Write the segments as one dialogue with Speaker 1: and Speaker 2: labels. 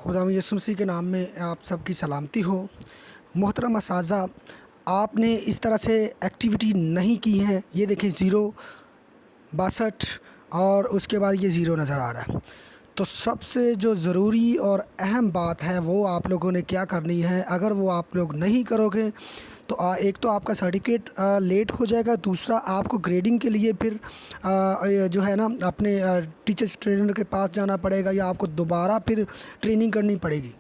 Speaker 1: खुदा यसु मसीह के नाम में आप सबकी सलामती हो। मोहतरम असाज़ा, आपने इस तरह से एक्टिविटी नहीं की है। ये देखें 062 और उसके बाद ये 0 नज़र आ रहा है। तो सबसे जो ज़रूरी और अहम बात है वो आप लोगों ने क्या करनी है। अगर वो आप लोग नहीं करोगे तो एक तो आपका सर्टिफिकेट लेट हो जाएगा, दूसरा आपको ग्रेडिंग के लिए फिर जो है ना अपने टीचर्स ट्रेनर के पास जाना पड़ेगा या आपको दोबारा फिर ट्रेनिंग करनी पड़ेगी।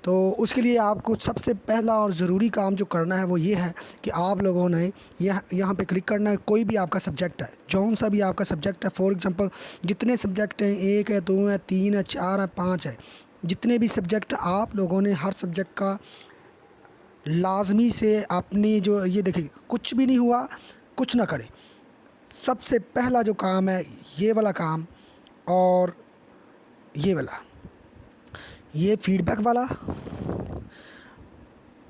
Speaker 1: तो उसके लिए आपको सबसे पहला और ज़रूरी काम जो करना है वो ये है कि आप लोगों ने यहाँ पे क्लिक करना है। कोई भी आपका सब्जेक्ट है, जौन सा भी आपका सब्जेक्ट है, फॉर एग्ज़ाम्पल जितने सब्जेक्ट हैं, 1 है, 2 है, 3 है, 4 है, 5 है, जितने भी सब्जेक्ट आप लोगों ने हर सब्जेक्ट का लाजमी से अपनी जो ये देखिए कुछ भी नहीं हुआ, कुछ ना करें। सबसे पहला जो काम है ये वाला काम और ये वाला, ये फीडबैक वाला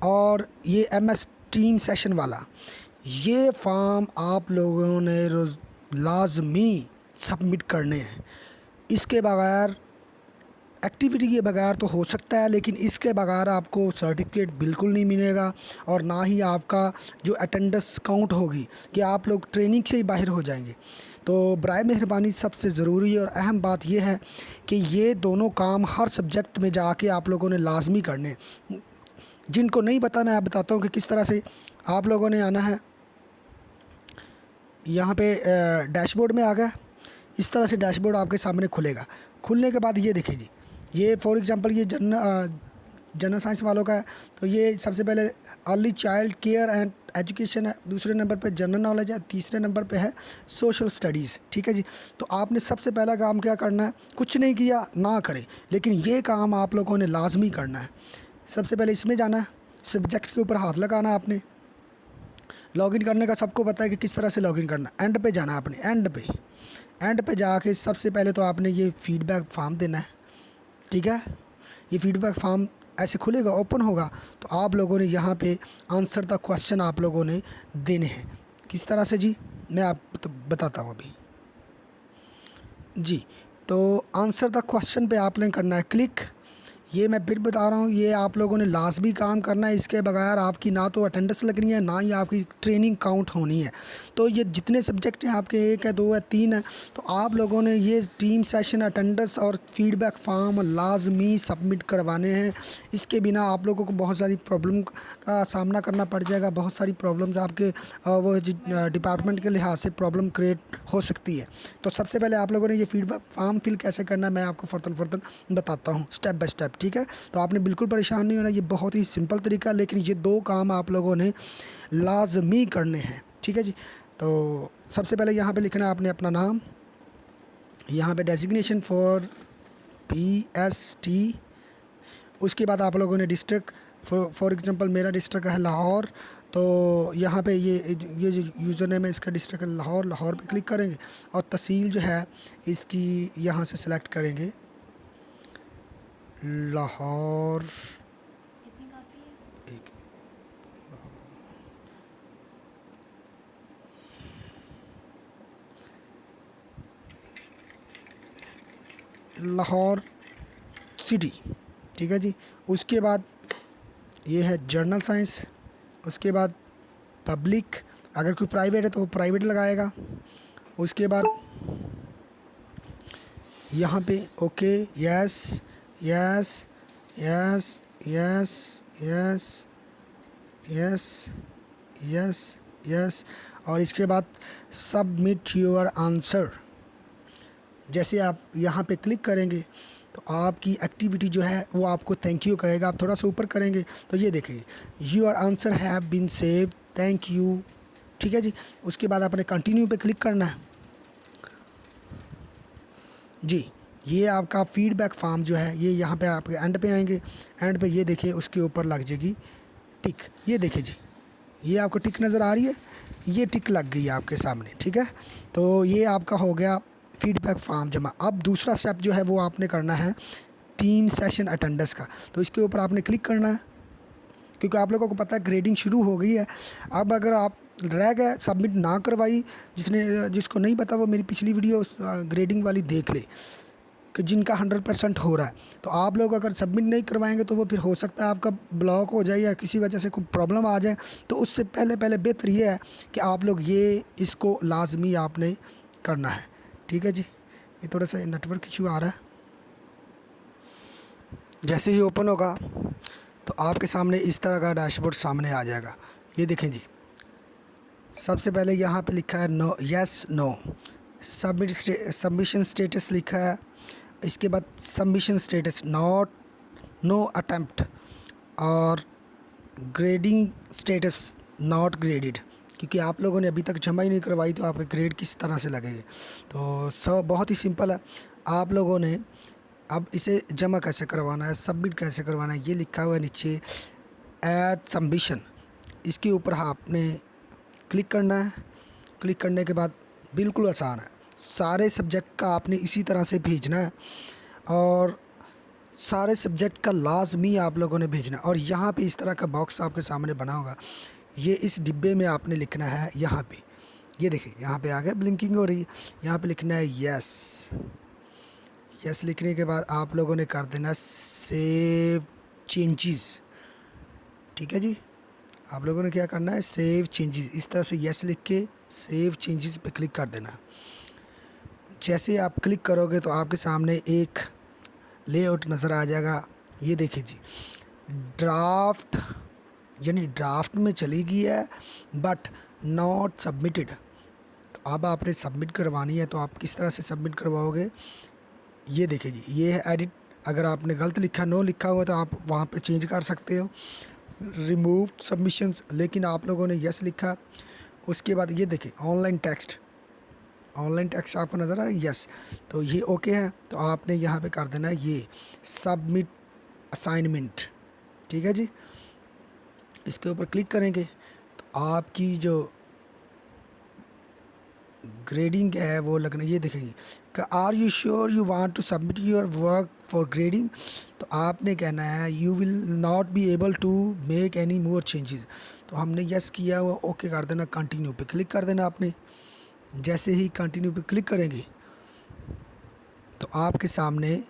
Speaker 1: और ये एमएस टीम सेशन वाला, ये फॉर्म आप लोगों ने रोज़ लाजमी सबमिट करने हैं। इसके बगैर एक्टिविटी के बगैर तो हो सकता है, लेकिन इसके बगैर आपको सर्टिफिकेट बिल्कुल नहीं मिलेगा और ना ही आपका जो अटेंडेंस काउंट होगी कि आप लोग ट्रेनिंग से ही बाहर हो जाएंगे। तो बराए मेहरबानी सबसे ज़रूरी और अहम बात यह है कि ये दोनों काम हर सब्जेक्ट में जाके आप लोगों ने लाजमी करने। जिनको नहीं पता मैं आप बताता हूँ कि किस तरह से आप लोगों ने आना है। यहाँ पे डैशबोर्ड में आ गया, इस तरह से डैशबोर्ड आपके सामने खुलेगा। खुलने के बाद ये देखिए जी, ये फॉर एग्ज़ाम्पल ये जनरल साइंस वालों का है। तो ये सबसे पहले early child care and education है, दूसरे नंबर पे जनरल नॉलेज है, तीसरे नंबर पे है सोशल स्टडीज़। ठीक है जी। तो आपने सबसे पहला काम क्या करना है, कुछ नहीं किया ना करें, लेकिन ये काम आप लोगों ने लाजमी करना है। सबसे पहले इसमें जाना है, सब्जेक्ट के ऊपर हाथ लगाना है आपने। लॉगिन करने का सबको पता है कि किस तरह से लॉगिन करना। एंड पे जाना है आपने, एंड पे जाके सबसे पहले तो आपने ये फीडबैक फॉर्म देना है। ठीक है, ये फीडबैक फॉर्म ऐसे खुलेगा, ओपन होगा, तो आप लोगों ने यहाँ पे आंसर द क्वेश्चन आप लोगों ने देने हैं। किस तरह से जी, मैं आपको तो बताता हूँ अभी जी। तो आंसर द क्वेश्चन पे आपने करना है क्लिक। ये मैं फिर बता रहा हूँ, ये आप लोगों ने लाजमी काम करना है। इसके बगैर आपकी ना तो अटेंडेंस लगनी है, ना ही आपकी ट्रेनिंग काउंट होनी है। तो ये जितने सब्जेक्ट हैं आपके, 1 है, 2 है, 3 है, तो आप लोगों ने ये टीम सेशन, अटेंडेंस और फीडबैक फॉर्म लाजमी सबमिट करवाने हैं। इसके बिना आप लोगों को बहुत सारी प्रॉब्लम का सामना करना पड़ जाएगा। बहुत सारी प्रॉब्लम्स आपके वो डिपार्टमेंट के लिहाज से प्रॉब्लम क्रिएट हो सकती है। तो सबसे पहले आप लोगों ने ये फीडबैक फॉर्म फिल कैसे करना है मैं आपको फर्दर बताता हूँ, स्टेप बाय स्टेप। ठीक है, तो आपने बिल्कुल परेशान नहीं होना, ये बहुत ही सिंपल तरीका, लेकिन ये 2 काम आप लोगों ने लाजमी करने हैं। ठीक है जी। तो सबसे पहले यहाँ पे लिखना है आपने अपना नाम, यहाँ पे डेजिग्नेशन फॉर PST। उसके बाद आप लोगों ने डिस्ट्रिक्ट, फॉर एग्जांपल मेरा डिस्ट्रिक्ट है लाहौर, तो यहाँ पे ये जो यूज़र नेम है इसका डिस्ट्रिक्ट है लाहौर, लाहौर पे क्लिक करेंगे और तहसील जो है इसकी यहाँ से सिलेक्ट करेंगे लाहौर। एक लाहौर सिटी। ठीक है जी। उसके बाद ये है जर्नल साइंस, उसके बाद पब्लिक, अगर कोई प्राइवेट है तो वो प्राइवेट लगाएगा। उसके बाद यहाँ पे okay, yes yes yes yes yes yes yes yes, और इसके बाद सबमिट योर आंसर। जैसे आप यहाँ पे क्लिक करेंगे तो आपकी एक्टिविटी जो है वो आपको थैंक यू कहेगा। आप थोड़ा सा ऊपर करेंगे तो ये देखेंगे your answer have been save, thank you. ठीक है जी। उसके बाद आपने कंटिन्यू पे क्लिक करना है जी। ये आपका फीडबैक फॉर्म जो है ये यहाँ पे आपके एंड पे आएंगे। एंड पे ये देखिए उसके ऊपर लग जाएगी टिक। ये देखिए जी, ये आपको टिक नज़र आ रही है, ये टिक लग गई आपके सामने। ठीक है, तो ये आपका हो गया फीडबैक फॉर्म जमा। अब दूसरा स्टेप जो है वो आपने करना है टीम सेशन अटेंडेंस का। तो इसके ऊपर आपने क्लिक करना है, क्योंकि आप लोगों को पता है ग्रेडिंग शुरू हो गई है। अब अगर आप रह गए, सबमिट ना करवाई, जिसको नहीं पता वो मेरी पिछली वीडियो ग्रेडिंग वाली देख ले। कि जिनका 100% हो रहा है। तो आप लोग अगर सबमिट नहीं करवाएंगे तो वो फिर हो सकता है आपका ब्लॉक हो जाए या किसी वजह से कोई प्रॉब्लम आ जाए। तो उससे पहले बेहतर ये है कि आप लोग ये इसको लाजमी आपने करना है। ठीक है जी, ये थोड़ा सा नेटवर्क इशू आ रहा है। जैसे ही ओपन होगा तो आपके सामने इस तरह का डैशबोर्ड सामने आ जाएगा। ये देखें जी, सबसे पहले यहाँ पे लिखा है no, yes no, submission status लिखा है। इसके बाद submission status not, no attempt, और ग्रेडिंग स्टेटस नॉट ग्रेडेड, क्योंकि आप लोगों ने अभी तक जमा ही नहीं करवाई तो आपके ग्रेड किस तरह से लगेंगे। तो सब बहुत ही सिंपल है। आप लोगों ने अब इसे जमा कैसे करवाना है, सबमिट कैसे करवाना है, ये लिखा हुआ है नीचे ऐड सबमिशन। इसके ऊपर आपने क्लिक करना है। क्लिक करने के बाद बिल्कुल आसान है, सारे सब्जेक्ट का आपने इसी तरह से भेजना है और सारे सब्जेक्ट का लाजमी आप लोगों ने भेजना है। और यहाँ पे इस तरह का बॉक्स आपके सामने बना होगा, ये इस डिब्बे में आपने लिखना है। यहाँ पे ये देखिए, यहाँ पे आ गया, ब्लिंकिंग हो रही है। यहाँ पे लिखना है यस। यस लिखने के बाद आप लोगों ने कर देना सेव चेंजेस। ठीक है जी, आप लोगों ने क्या करना है, सेव चेंजेस। इस तरह से यस लिख के सेव चेंजेस पे क्लिक कर देना। जैसे आप क्लिक करोगे तो आपके सामने एक लेआउट नज़र आ जाएगा। ये देखिए जी, ड्राफ्ट यानी ड्राफ्ट में चली गई है बट नॉट सबमिटेड। तो अब आपने सबमिट करवानी है, तो आप किस तरह से सबमिट करवाओगे, ये देखिए जी, ये है एडिट। अगर आपने गलत लिखा, नो लिखा हुआ, तो आप वहाँ पे चेंज कर सकते हो, रिमूव सबमिशंस। लेकिन आप लोगों ने यस लिखा। उसके बाद ये देखिए ऑनलाइन टेक्स्ट, ऑनलाइन टेक्स्ट आपको नज़र आ रहा है, यस। तो ये ओके है, तो आपने यहाँ पे कर देना है ये सबमिट असाइनमेंट। ठीक है जी, इसके ऊपर क्लिक करेंगे तो आपकी जो ग्रेडिंग है वो लगना, ये देखेंगे are you sure you want to submit your work for grading. तो आपने कहना है you will not be able to make any more changes. तो हमने यस किया, वो ओके कर देना, कंटिन्यू पे क्लिक कर देना आपने। जैसे ही कंटिन्यू पे क्लिक करेंगे तो आपके सामने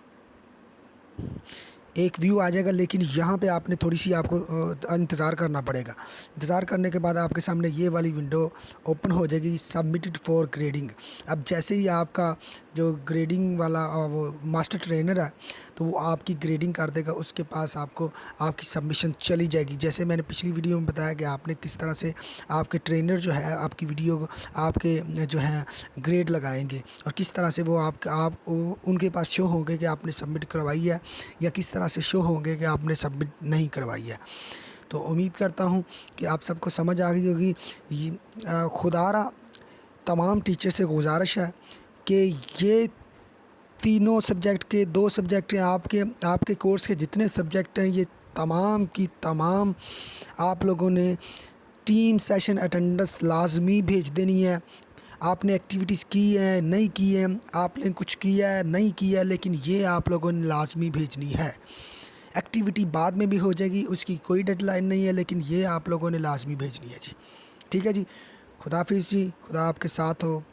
Speaker 1: एक व्यू आ जाएगा। लेकिन यहाँ पे आपने थोड़ी सी आपको इंतज़ार करना पड़ेगा। इंतज़ार करने के बाद आपके सामने ये वाली विंडो ओपन हो जाएगी, सबमिटेड फॉर ग्रेडिंग। अब जैसे ही आपका जो ग्रेडिंग वाला वो मास्टर ट्रेनर है, तो वो आपकी ग्रेडिंग कर देगा, उसके पास आपको आपकी सबमिशन चली जाएगी। जैसे मैंने पिछली वीडियो में बताया कि आपने किस तरह से आपके ट्रेनर जो है आपकी वीडियो आपके जो है ग्रेड लगाएंगे और किस तरह से वो उनके पास शो होंगे कि आपने सबमिट करवाई है, या किस तरह से शो होंगे कि आपने सबमिट नहीं करवाई है। तो उम्मीद करता हूँ कि आप सबको समझ आ गई होगी। खुदारा तमाम टीचर से गुजारिश है कि ये तीनों सब्जेक्ट के 2 सब्जेक्ट हैं, आपके कोर्स के जितने सब्जेक्ट हैं, ये तमाम की तमाम आप लोगों ने टीम सेशन अटेंडेंस लाजमी भेज देनी है। आपने एक्टिविटीज़ की है नहीं की है, आपने कुछ किया है नहीं किया, लेकिन ये आप लोगों ने लाजमी भेजनी है। एक्टिविटी बाद में भी हो जाएगी, उसकी कोई डेडलाइन नहीं है, लेकिन ये आप लोगों ने लाजमी भेजनी है जी। ठीक है जी, खुदाफिज़ जी, खुदा आपके साथ हो।